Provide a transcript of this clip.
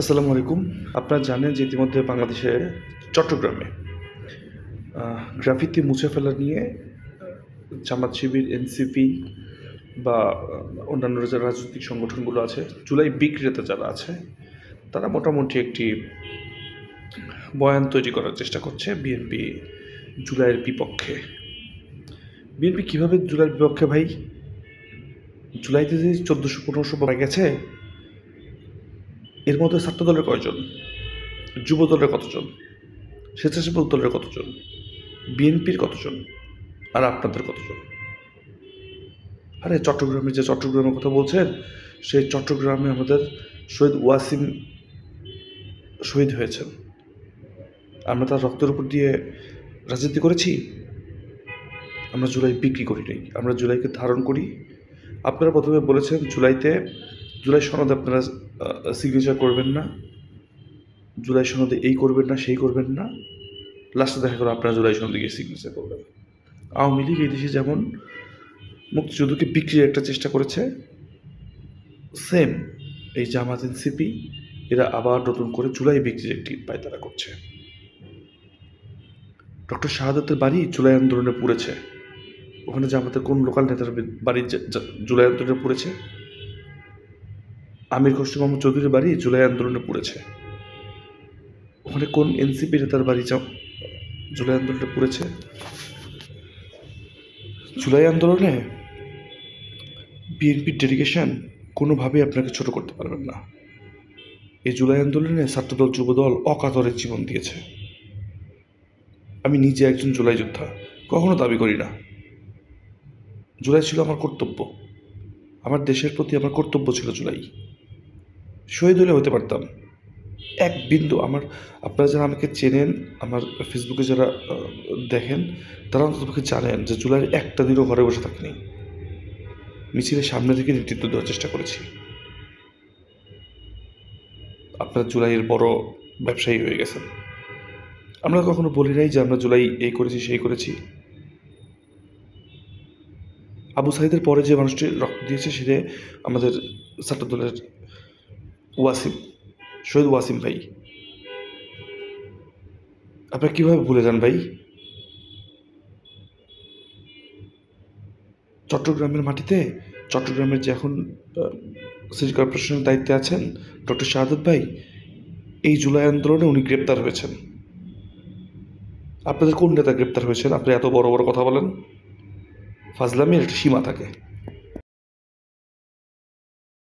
আসসালামু আলাইকুম। আপনারা জানেন যে ইতিমধ্যে বাংলাদেশে চট্টগ্রামে গ্রাফিতি মুছে ফেলা নিয়ে জামাত শিবির, এনসিপি বা অন্যান্য যে রাজনৈতিক সংগঠনগুলো আছে, জুলাই বিক্রেতা যারা আছে, তারা মোটামুটি একটি বয়ান তৈরি করার চেষ্টা করছে বিএনপি জুলাইয়ের বিপক্ষে। বিএনপি কীভাবে জুলাইয়ের বিপক্ষে ভাই? জুলাইতে যে 1400-1500 পাওয়া গেছে, এর মধ্যে ছাত্র দলের কয়জন, যুব দলের কতজন, স্বেচ্ছাসেবক দলের কতজন, বিএনপির কতজন, আর আপনাদের কতজন? আরে চট্টগ্রামের কথা বলছেন, সেই চট্টগ্রামে আমাদের শহীদ ওয়াসিম শহীদ হয়েছেন। আমরা তার রক্তের উপর দিয়ে রাজনীতি করেছি। আমরা জুলাই বিক্রি করি নাই, আমরা জুলাইকে ধারণ করি। আপনারা প্রথমে বলেছেন জুলাই সনদে আপনারা সিগনেচার করবেন না, জুলাই সনদে এই করবেন না, সেই করবেন না। লাস্টে দেখা গেল আপনারা জুলাই সনদে গিয়ে সিগনেচার করবেন। আওয়ামী লীগ এই দেশে যেমন মুক্তিযুদ্ধকে বিক্রির একটা চেষ্টা করেছে, সেম এই জামাত এনসিপি এরা আবার নতুন করে জুলাই বিক্রির একটি পায়তারা করছে। ডক্টর শাহাদাতের বাড়ি জুলাই আন্দোলনে পুড়েছে। ওখানে জামাতের কোন লোকাল নেতার বাড়ি জুলাই আন্দোলনে পুড়েছে? আমির খসরু মোহাম্মদ চৌধুরীর বাড়ি জুলাই আন্দোলনে পুড়েছে। ওখানে কোন এনসিপি নেতার বাড়ি জুলাই আন্দোলনে পুড়েছে? জুলাই আন্দোলনে বিএনপির ডেডিকেশন কোনোভাবেই আপনাকে ছোট করতে পারবেন না। এই জুলাই আন্দোলনে ছাত্রদল, যুবদল অকাতরে জীবন দিয়েছে। আমি নিজে একজন জুলাই যোদ্ধা, কখনো দাবি করি না। জুলাই ছিল আমার কর্তব্য, আমার দেশের প্রতি আমার কর্তব্য ছিল জুলাই। শহীদ হলে হতে পারতাম, এক বিন্দু আপনারা যারা আমাকে চেনেন, আমার ফেসবুকে যারা দেখেন, তারা অন্ততপক্ষে জানেন যে জুলাইয়ের একটা দিনও ঘরে বসে থাকিনি। মিছিলের সামনে থেকে নেতৃত্ব দেওয়ার চেষ্টা করেছি। আপনারা জুলাইয়ের বড় ব্যবসায়ী হয়ে গেছেন। আমরা কখনো বলি নাই যে আমরা জুলাই এই করেছি, সেই করেছি। আবু সাঈদের পরে যে মানুষটি রক্ত দিয়েছে সেটা আমাদের ছাত্রদলের শহীদ ওয়াসিম ভাই। আপনারা কীভাবে ভুলে যান ভাই? চট্টগ্রামের মাটিতে, চট্টগ্রামের যে এখন সিটি কর্পোরেশনের দায়িত্বে আছেন ডক্টর শাহাদাত ভাই, এই জুলাই আন্দোলনে উনি গ্রেপ্তার হয়েছেন। আপনাদের কোন নেতা গ্রেপ্তার হয়েছেন? আপনি এত বড় বড় কথা বলেন। ফাজলামির একটা সীমা থাকে।